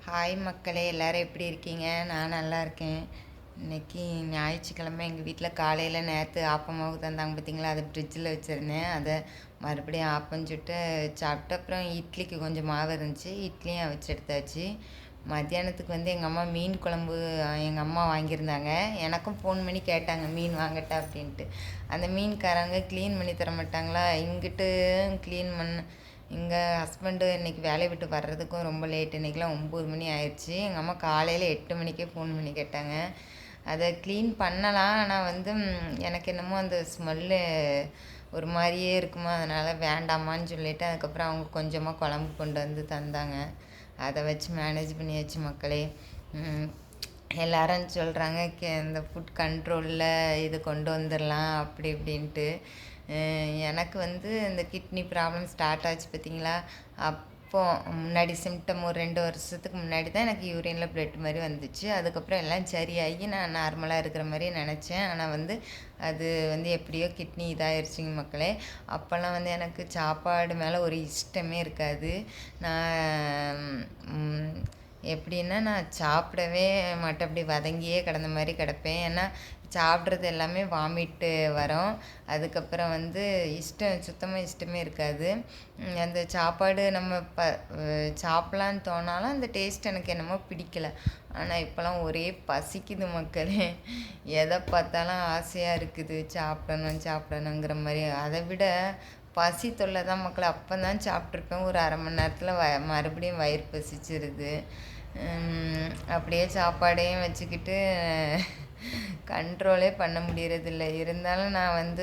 Hi மக்களே, எல்லோரும் எப்படி இருக்கீங்க? நான் நல்லா இருக்கேன். இன்றைக்கி ஞாயிற்றுக்கிழமை எங்கள் வீட்டில் காலையில் நேற்று ஆப்பமாவு தந்தாங்க பார்த்தீங்களா, அதை ஃப்ரிட்ஜில் வச்சுருந்தேன். அதை மறுபடியும் ஆப்பம் சுட்டு சாப்பிட்டு அப்புறம் இட்லிக்கு கொஞ்சம் மாவு இருந்துச்சு, இட்லியும் வச்சு எடுத்தாச்சு. மத்தியானத்துக்கு எங்கள் அம்மா மீன் குழம்பு எங்கள் அம்மா வாங்கியிருந்தாங்க. எனக்கும் ஃபோன் பண்ணி கேட்டாங்க மீன் வாங்கட்டா அப்படின்ட்டு. அந்த மீன்காரங்க க்ளீன் பண்ணி தர மாட்டாங்களா, இங்கிட்டு க்ளீன் பண்ண எங்கள் ஹஸ்பண்டு இன்றைக்கி வேலையை விட்டு வர்றதுக்கும் ரொம்ப லேட். இன்றைக்கெலாம் 9 மணி ஆயிடுச்சு. எங்கள் அம்மா காலையில் 8 மணிக்கே ஃபோன் பண்ணி கேட்டாங்க. அதை க்ளீன் பண்ணலாம், ஆனால் எனக்கு என்னமோ அந்த ஸ்மெல்லு ஒரு மாதிரியே இருக்குமா, அதனால் வேண்டாமான்னு சொல்லிவிட்டு அதுக்கப்புறம் அவங்க கொஞ்சமாக குழம்பு கொண்டு வந்து தந்தாங்க. அதை வச்சு மேனேஜ் பண்ணியாச்சு மக்களே. எல்லாரும் சொல்கிறாங்க இந்த ஃபுட் கண்ட்ரோலில் இது கொண்டு வந்துடலாம் அப்படி இப்படின்ட்டு. எனக்கு இந்த கிட்னி ப்ராப்ளம் ஸ்டார்ட் ஆச்சு பார்த்தீங்களா, அப்போது முன்னாடி சிம்டம் ஒரு 2 வருஷத்துக்கு முன்னாடி தான் எனக்கு யூரினில் பிளட் மாதிரி வந்துச்சு. அதுக்கப்புறம் எல்லாம் சரியாகி நான் நார்மலாக இருக்கிற மாதிரி நினச்சேன். ஆனால் அது எப்படியோ கிட்னி இதாகிருச்சிங்க மக்களே. அப்போல்லாம் எனக்கு சாப்பாடு மேலே ஒரு இஷ்டமே இருக்காது. நான் எப்படின்னா நான் சாப்பிடவே மாட்டேன், அப்படி வதங்கியே கிடந்த மாதிரி கிடப்பேன். ஏன்னா சாப்பிட்றது எல்லாமே வாமிட்டு வரும். அதுக்கப்புறம் சுத்தமாக இஷ்டமே இருக்காது. அந்த சாப்பாடு நம்ம சாப்பிட்லான்னு தோணாலும் அந்த டேஸ்ட் எனக்கு என்னமோ பிடிக்கல. ஆனால் இப்போலாம் ஒரே பசிக்குது மக்களே. எதை பார்த்தாலும் ஆசையாக இருக்குது, சாப்பிடணுங்கிற மாதிரி. அதை விட பசி தொல்லை தான் மக்களே. அப்போ தான் சாப்பிட்ருப்பேன், ஒரு அரை மணி நேரத்தில் மறுபடியும் வயிறு பசிச்சிருது. அப்படியே சாப்பாடையும் வச்சுக்கிட்டு கண்ட்ரோலே பண்ண முடியறதில்ல. இருந்தாலும் நான்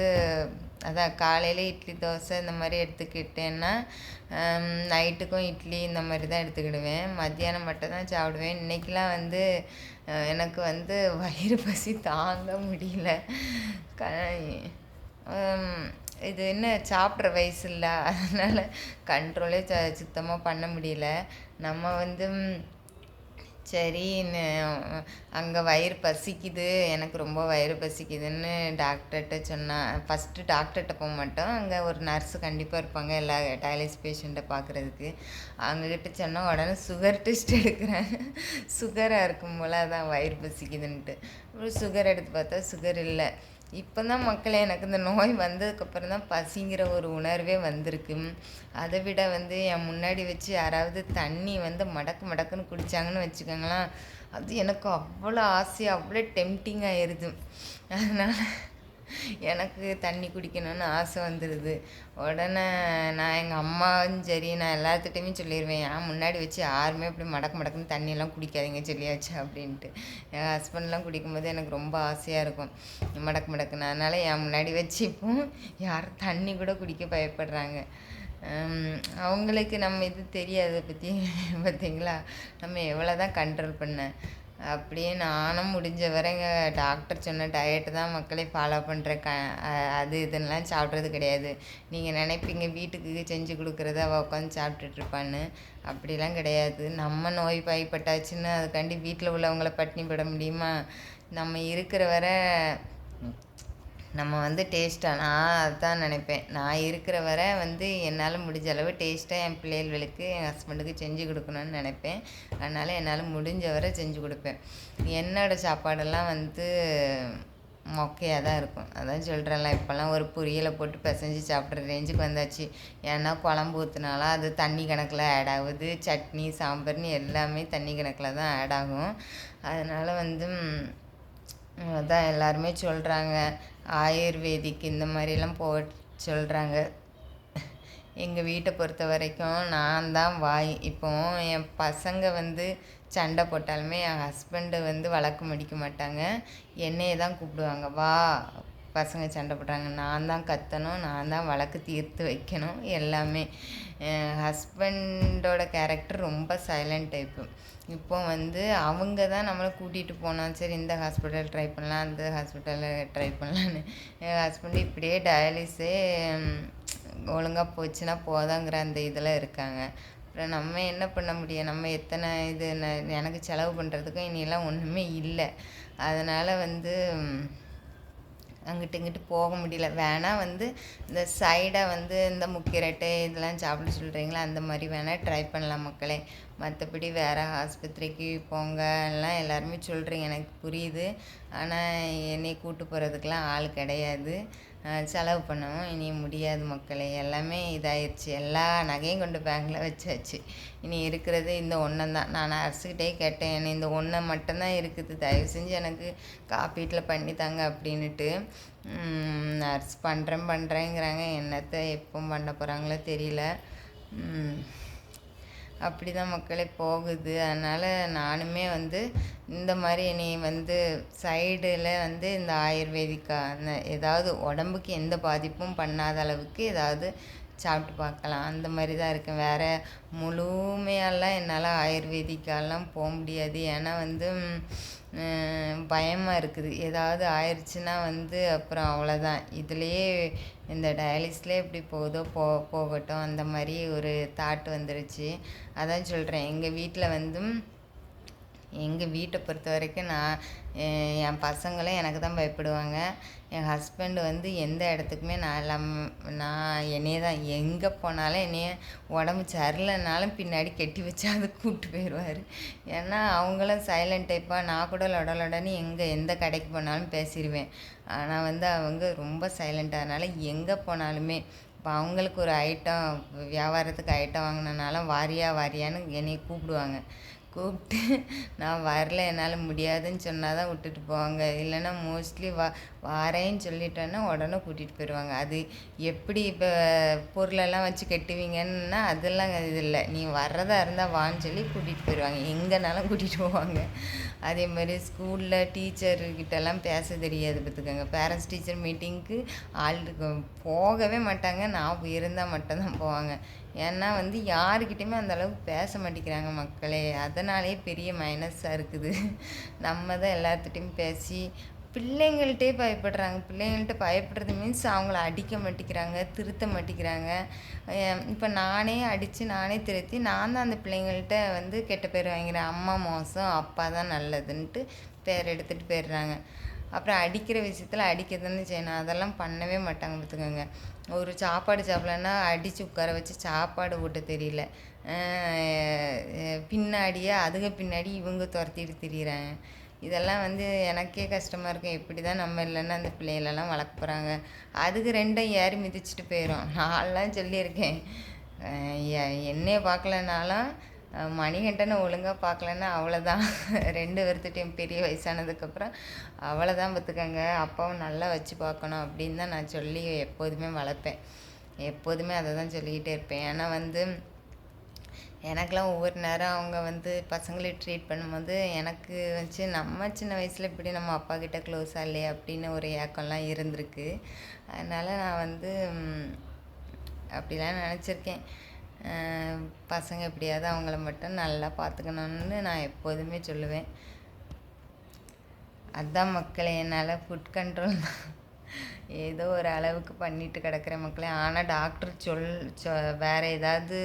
அதான் காலையில் இட்லி தோசை இந்த மாதிரி எடுத்துக்கிட்டேன்னா நைட்டுக்கும் இட்லி இந்த மாதிரி தான் எடுத்துக்கிடுவேன். மத்தியானம் மட்டும் தான் சாப்பிடுவேன். இன்றைக்கெலாம் எனக்கு வயிறு பசி தாங்க முடியல. இது என்ன சாப்பிட்ற வயசு இல்லை, அதனால் கண்ட்ரோலே சுத்தமாக பண்ண முடியல. நம்ம சரின்னு அங்கே வயிறு பசிக்குது, எனக்கு ரொம்ப வயிறு பசிக்குதுன்னு டாக்டர்கிட்ட சொன்னால், ஃபஸ்ட்டு டாக்டர்கிட்ட போக மாட்டோம், அங்கே ஒரு நர்ஸு கண்டிப்பாக இருப்பாங்க எல்லா டயாலிசிஸ் பேஷண்ட்டை பார்க்குறதுக்கு. அவங்கக்கிட்ட சொன்னால் உடனே சுகர் டெஸ்ட் எடுக்கிறேன். சுகராக இருக்கும் போல் அதான் வயிறு பசிக்குதுன்ட்டு. சுகர் எடுத்து பார்த்தா சுகர் இல்லை. இப்போ தான் மக்களே எனக்கு இந்த நோய் வந்ததுக்கப்புறம் தான் பசிங்கிற ஒரு உணர்வே வந்திருக்கு. அதை விட என் முன்னாடி வச்சு யாராவது தண்ணி மடக்கு மடக்குன்னு குடித்தாங்கன்னு வச்சுக்கோங்களேன், அது எனக்கு அவ்வளோ ஆசையாக அவ்வளோ டெம்டிங் ஆயிடுது. அதனால் எனக்கு தண்ணி குடிக்கணும்னு ஆசை வந்துடுது. உடனே நான் எங்கள் அம்மாவும் சரி, நான் எல்லாத்துட்டையுமே சொல்லிடுவேன், ஏன் முன்னாடி வச்சு யாருமே அப்படி மடக்குன்னு தண்ணியெல்லாம் குடிக்காதீங்க சொல்லியாச்சு அப்படின்ட்டு. என் ஹஸ்பண்ட்லாம் குடிக்கும்போது எனக்கு ரொம்ப ஆசையாக இருக்கும் மடக்குன்னு. அதனால் என் முன்னாடி வச்சு இப்போ யாரும் தண்ணி கூட குடிக்க பயப்படுறாங்க. அவங்களுக்கு நம்ம இது தெரியாது பார்த்தீங்களா, நம்ம எவ்வளோ தான் கண்ட்ரோல் பண்ண. அப்படியே நானும் முடிஞ்ச வரைங்க டாக்டர் சொன்ன டயட்டு தான் மக்களே ஃபாலோ பண்ணுறேன். அது இதெல்லாம் சாப்பிட்றது கிடையாது. நீங்கள் நினைப்பீங்க வீட்டுக்கு செஞ்சு கொடுக்குறத அவள் உட்காந்து சாப்பிட்டுட்ருப்பான்னு. அப்படிலாம் கிடையாது. நம்ம நோய் பாய்ப்பட்டாச்சுன்னு அதுக்காண்டி வீட்டில் உள்ளவங்கள பட்டினி போட முடியுமா? நம்ம இருக்கிற வரை நம்ம டேஸ்ட்டாக, நான் அதுதான் நினைப்பேன். நான் இருக்கிற வரை என்னால் முடிஞ்ச அளவு டேஸ்ட்டாக என் பிள்ளைகளுக்கு என் ஹஸ்பண்டுக்கு செஞ்சு கொடுக்கணும்னு நினைப்பேன். அதனால் என்னால் முடிஞ்ச வரை செஞ்சு கொடுப்பேன். என்னோடய சாப்பாடெல்லாம் மொக்கையாக தான் இருக்கும். அதான் சொல்கிறேன்ல, இப்போல்லாம் ஒரு பொரியலை போட்டு பிசைஞ்சு சாப்பிட்ற ரேஞ்சுக்கு வந்தாச்சு. ஏன்னா குழம்பு ஊற்றினாலும் அது தண்ணி கணக்கில் ஆட் ஆகுது, சட்னி சாம்பார்னு எல்லாமே தண்ணி கணக்கில் தான் ஆட் ஆகும். அதனால் அதான் எல்லாருமே சொல்கிறாங்க ஆயுர்வேதிக் இந்த மாதிரிலாம் சொல்கிறாங்க. எங்கள் வீட்டை பொறுத்த வரைக்கும் நான் தான் வாய். இப்போ என் பசங்க சண்டை போட்டாலுமே என் ஹஸ்பண்டு வழக்கு மடிக்க மாட்டாங்க, என்னையே தான் கூப்பிடுவாங்க. வா பசங்க சண்டை போடுறாங்க, நான் தான் கத்தணும், நான் தான் வழக்கு தீர்த்து வைக்கணும் எல்லாமே. ஹஸ்பண்டோட கேரக்டர் ரொம்ப சைலண்ட் டைப்பு. இப்போ அவங்க தான் நம்மளை கூட்டிகிட்டு போனோம், சரி இந்த ஹாஸ்பிட்டல் ட்ரை பண்ணலாம், அந்த ஹாஸ்பிட்டலில் ட்ரை பண்ணலான்னு. என் ஹஸ்பண்டு இப்படியே டயாலிஸே ஒழுங்காக போச்சுன்னா போதாங்கிற அந்த இதில் இருக்காங்க. அப்புறம் நம்ம என்ன பண்ண முடியும்? நம்ம எத்தனை எனக்கு செலவு பண்ணுறதுக்கும் இனியெல்லாம் ஒன்றுமே இல்லை. அதனால் அங்கிட்டு இங்கிட்டு போக முடியல. வேணால் இந்த சைடாக இந்த முக்கிரட்டை இதெல்லாம் சாப்பிட சொல்கிறீங்களா, அந்த மாதிரி வேணால் ட்ரை பண்ணலாம் மக்களே. மற்றபடி வேறு ஆஸ்பத்திரிக்கு போங்க எல்லாம் எல்லாருமே சொல்கிறீங்க, எனக்கு புரியுது. ஆனால் என்னை கூட்டு போகிறதுக்கெலாம் ஆள் கிடையாது. செலவு பண்ணவும் இனி முடியாது மக்களே. எல்லாமே இதாகிடுச்சு. எல்லா நகையும் கொண்டு பேங்கில் வச்சாச்சு. இனி இருக்கிறது இந்த ஒன்றுந்தான். நான் நர்ஸுக்கிட்டே கேட்டேன், என்னை இந்த ஒன்றை மட்டும்தான் இருக்குது, தயவு செஞ்சு எனக்கு காப்பீட்டில் பண்ணித்தாங்க அப்படின்ட்டு. நர்ஸ் பண்ணுறேங்கிறாங்க. என்னத்தை எப்போ பண்ண போகிறாங்களோ தெரியல. அப்படி தான் மக்களே போகுது. அதனால் நானுமே இந்த மாதிரி இனி சைடில் இந்த ஆயுர்வேதிக்கான ஏதாவது உடம்புக்கு எந்த பாதிப்பும் பண்ணாத அளவுக்கு ஏதாவது சாப்பிட்டு பார்க்கலாம், அந்த மாதிரி தான் இருக்கேன். வேறு முழுமையெல்லாம் என்னால் ஆயுர்வேதிக்காலாம் போக முடியாது. ஏன்னா பயமாக இருக்குது. ஏதாவது ஆயிடுச்சுன்னா அப்புறம் அவ்வளோதான். இதுலேயே இந்த டயாலிஸ்லேயே எப்படி போகுதோ போகட்டும், அந்த மாதிரி ஒரு தாட் வந்துருச்சு. அதான் சொல்கிறேன், எங்கள் வீட்டை பொறுத்த வரைக்கும் என் பசங்களும் எனக்கு தான் பயப்படுவாங்க. என் ஹஸ்பண்டு எந்த இடத்துக்குமே நான் என்னையே தான், எங்கே போனாலும் என்னைய உடம்பு சரியில்லைனாலும் பின்னாடி கட்டி வச்சு அதை கூப்பிட்டு போயிடுவார். ஏன்னா அவங்களும் சைலண்ட் டைப்பாக. நான் கூட லொடலொடன்னு எந்த கடைக்கு போனாலும் பேசிடுவேன். ஆனால் அவங்க ரொம்ப சைலண்ட்டாக. அதனால் எங்கே போனாலுமே இப்போ அவங்களுக்கு ஒரு ஐட்டம், வியாபாரத்துக்கு ஐட்டம் வாங்கினாலும் வாரியான்னு என்னை கூப்பிடுவாங்க. கூப்பிட்டு நான் வரல, என்னால் முடியாதுன்னு சொன்னால் தான் விட்டுட்டு போவாங்க. இல்லைன்னா மோஸ்ட்லி வாரேன்னு சொல்லிட்டேன்னா உடனே கூட்டிகிட்டு போயிடுவாங்க. அது எப்படி இப்போ பொருளெல்லாம் வச்சு கட்டுவீங்கன்னா அதெல்லாம் இது இல்லை, நீ வர்றதா இருந்தால் வான்னு சொல்லி கூட்டிகிட்டு போயிடுவாங்க. எங்கேனாலும் கூட்டிகிட்டு போவாங்க. அதே மாதிரி ஸ்கூலில் டீச்சர்கிட்டலாம் பேச தெரியாது பார்த்துக்கோங்க. பேரண்ட்ஸ் டீச்சர் மீட்டிங்க்கு போகவே மாட்டாங்க. நான் இருந்தால் மட்டும்தான் போவாங்க. ஏன்னா யாருக்கிட்டையுமே அந்தளவுக்கு பேச மாட்டேங்கிறாங்க மக்களே. அதனாலே பெரிய மைனஸாக இருக்குது. நம்ம தான் எல்லாத்துட்டையும் பேசி பிள்ளைங்கள்ட்டே பயப்படுறாங்க. பிள்ளைங்கள்ட்ட பயப்படுறது மீன்ஸ் அவங்கள அடிக்க மாட்டேங்கிறாங்க, திருத்த மாட்டேங்கிறாங்க. இப்போ நானே அடித்து நானே திருத்தி நான் தான் அந்த பிள்ளைங்கள்ட்ட கெட்ட பேர் வாங்கிறேன். அம்மா மோசம், அப்பா தான் நல்லதுன்ட்டு பேர் எடுத்துகிட்டு போயிடுறாங்க. அப்புறம் அடிக்கிற விஷயத்தில் அடிக்க தானே செய்யணும். அதெல்லாம் பண்ணவே மாட்டாங்க பார்த்துக்கோங்க. ஒரு சாப்பாடு சாப்பிட்லன்னா அடித்து உட்கார வச்சு சாப்பாடு ஊட்ட தெரியல. பின்னாடியே பின்னாடி இவங்க துரத்திட்டு திரியிறாங்க. இதெல்லாம் எனக்கே கஷ்டமாக இருக்கும். எப்படி தான் நம்ம இல்லைன்னா அந்த பிள்ளைகளெல்லாம் வளர்க்க போகிறாங்க. அதுக்கு ரெண்டும் ஏறி மிதிச்சுட்டு போயிடும். நான்லாம் சொல்லியிருக்கேன், என்னைய பார்க்கலனாலும் மணிகண்டனை ஒழுங்காக பார்க்கலன்னா அவ்வளோதான். 2 பேர்த்துட்டையும் பெரிய வயசானதுக்கப்புறம் அவ்வளோதான் பார்த்துக்கங்க. அப்பாவும் நல்லா வச்சு பார்க்கணும் அப்படின்னு தான் நான் சொல்லி எப்போதுமே வளர்ப்பேன். எப்போதுமே அதை தான் சொல்லிக்கிட்டே இருப்பேன். ஏன்னா எனக்கெலாம் ஒவ்வொரு நேரம் அவங்க பசங்களை ட்ரீட் பண்ணும்போது எனக்கு நம்ம சின்ன வயசில் இப்படி நம்ம அப்பா கிட்ட க்ளோஸாக இல்லையே அப்படின்னு ஒரு ஏக்கம்லாம் இருந்திருக்கு. அதனால் நான் அப்படிலாம் நினச்சிருக்கேன். பசங்க எப்படியாவது அவங்கள மட்டும் நல்லா பார்த்துக்கணுன்னு நான் எப்போதுமே சொல்லுவேன். அதுதான் மக்களே, என்னால் ஃபுட் கண்ட்ரோல் ஏதோ ஒரு அளவுக்கு பண்ணிட்டு கிடக்கிற மக்களே. ஆனால் டாக்டர் வேறு ஏதாவது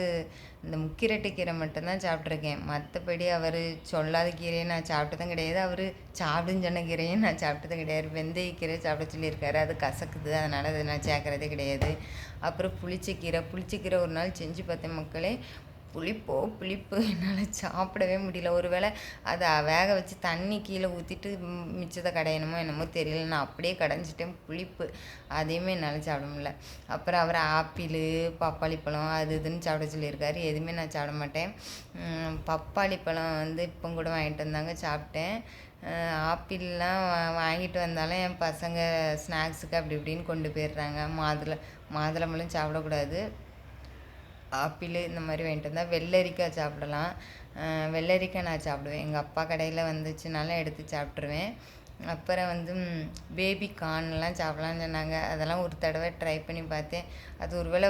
இந்த முக்கிரட்டை கீரை மட்டும்தான் சாப்பிட்ருக்கேன். மற்றபடி அவர் சொல்லாத கீரையை நான் சாப்பிட்டதும் கிடையாது. அவர் சாப்பிடுன்னு சொன்ன கீரையும் நான் சாப்பிட்டதும் கிடையாது. வெந்தயக்கீரை சாப்பிட சொல்லியிருக்காரு, அது கசக்குது, அதனால் அதை நான் சேர்க்குறதே கிடையாது. அப்புறம் புளிச்சக்கீரை ஒரு நாள் செஞ்சு பார்த்தேன் மக்களே. புளிப்பு என்னால் சாப்பிடவே முடியல. ஒரு வேளை அதை வேக வச்சு தண்ணி கீழே ஊற்றிட்டு மிச்சத்தை கடையணுமோ என்னமோ தெரியல, நான் அப்படியே கடைஞ்சிட்டேன். புளிப்பு அதையுமே என்னால் சாப்பிட முடியல. அப்புறம் அவர் ஆப்பிள், பப்பாளி பழம் அது இதுன்னு சாப்பிட சொல்லியிருக்காரு. எதுவுமே நான் சாப்பிட மாட்டேன். பப்பாளி பழம் இப்போ கூட வாங்கிட்டு வந்தாங்க, சாப்பிட்டேன். ஆப்பிள்லாம் வாங்கிட்டு வந்தாலும் என் பசங்க ஸ்நாக்ஸுக்கு அப்படி இப்படின்னு கொண்டு போயிடுறாங்க. மாதுளம்பழம் சாப்பிடக்கூடாது. ஆப்பிள் இந்த மாதிரி வாங்கிட்டு வந்தால் வெள்ளரிக்காய் சாப்பிடலாம். வெள்ளரிக்காய் நான் சாப்பிடுவேன். எங்கள் அப்பா கடையில் வந்துச்சுனாலும் எடுத்து சாப்பிட்ருவேன். அப்புறம் பேபி கார்ன்லாம் சாப்பிட்லான்னு சொன்னாங்க. அதெல்லாம் ஒரு தடவை ட்ரை பண்ணி பார்த்தேன். அது ஒரு வேளை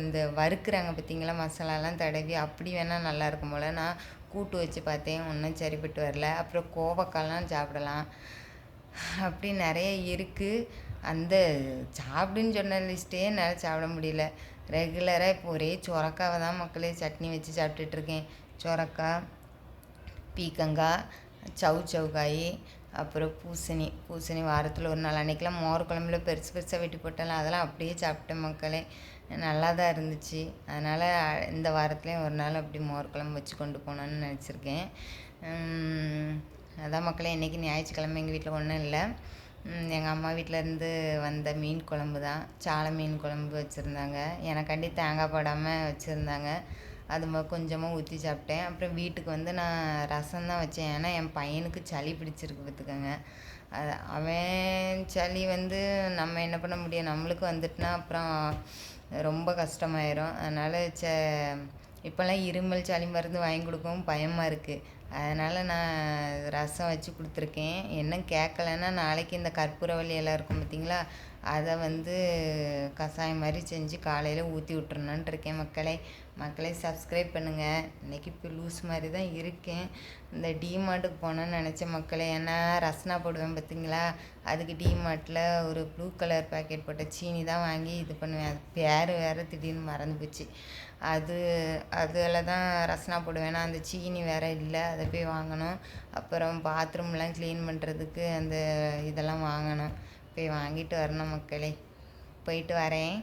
இந்த வறுக்கிறாங்க பார்த்திங்களா, மசாலாலாம் தடவி, அப்படி வேணால் நல்லாயிருக்கும் போல். நான் கூட்டு வச்சு பார்த்தேன், ஒன்றும் சரிப்பட்டு வரல. அப்புறம் கோவக்காய்லாம் சாப்பிடலாம். அப்படி நிறைய இருக்குது. அந்த சாப்பிடுன்னு சொன்ன லிஸ்ட்டே என்னால் சாப்பிட முடியல. ரெகுலராக இப்போ ஒரே சொரக்காவை தான் மக்களே சட்னி வச்சு சாப்பிட்டுட்ருக்கேன். சொரக்காய், பீக்கங்காய், சவுக்காய், அப்புறம் பூசணி வாரத்தில் ஒரு நாள் அன்றைக்கெலாம் மோர் குழம்புல பெருசு பெருசாக வெட்டி போட்டாலும் அதெல்லாம் அப்படியே சாப்பிட்டேன் மக்களே. நல்லா தான் இருந்துச்சு. அதனால் இந்த வாரத்துலேயும் ஒரு நாள் அப்படி மோர் குழம்பு வச்சு கொண்டு போகணுன்னு நினச்சிருக்கேன். அதான் மக்களே, இன்றைக்கி ஞாயிற்றுக்கிழமை எங்கள் வீட்டில் ஒன்றும் இல்லை. எங்கள் அம்மா வீட்டிலேருந்து வந்த மீன் குழம்பு தான், சாலை மீன் குழம்பு வச்சுருந்தாங்க. எனக்காண்டி தேங்காய் போடாமல் வச்சுருந்தாங்க. அது கொஞ்சமாக ஊற்றி சாப்பிட்டேன். அப்புறம் வீட்டுக்கு வந்து நான் ரசம் தான் வச்சேன். ஏன்னா என் பையனுக்கு சளி பிடிச்சிருக்கு பார்த்துக்கோங்க. அவன் சளி வந்து நம்ம என்ன பண்ண முடியும், நம்மளுக்கு வந்துட்டுனா அப்புறம் ரொம்ப கஷ்டமாயிரும். அதனால் இப்போல்லாம் இருமல் சளி மருந்து வாங்கி கொடுக்கவும் பயமாக இருக்குது. அதனால் நான் ரசம் வச்சு கொடுத்துருக்கேன். என்ன கேட்கலன்னா நாளைக்கு இந்த கற்பூரவள்ளி எல்லாம் இருக்கும் பார்த்திங்களா, அதை வந்து கஷாயம் மாதிரி செஞ்சு காலையில் ஊற்றி விட்றணுன்னு இருக்கேன் மக்களே. சப்ஸ்கிரைப் பண்ணுங்கள். இன்றைக்கி இப்போ லூஸ் மாதிரி தான் இருக்கேன். இந்த டிமார்ட்டுக்கு போனேன்னு நினச்சேன் மக்களே. ஏன்னா ரசனா போடுவேன் பார்த்திங்களா, அதுக்கு டிமார்ட்டில் ஒரு ப்ளூ கலர் பேக்கெட் போட்ட சீனி தான் வாங்கி இது பண்ணுவேன். அது பேர் வேறு திடீர்னு மறந்து போச்சு. அதில் தான் ரசனா போடுவேன். அந்த சீனி வேறு இல்லை, அதை போய் வாங்கணும். அப்புறம் பாத்ரூம்லாம் க்ளீன் பண்ணுறதுக்கு அந்த இதெல்லாம் வாங்கணும். போய் வாங்கிட்டு வரணும் மக்களே. போயிட்டு வரேன்.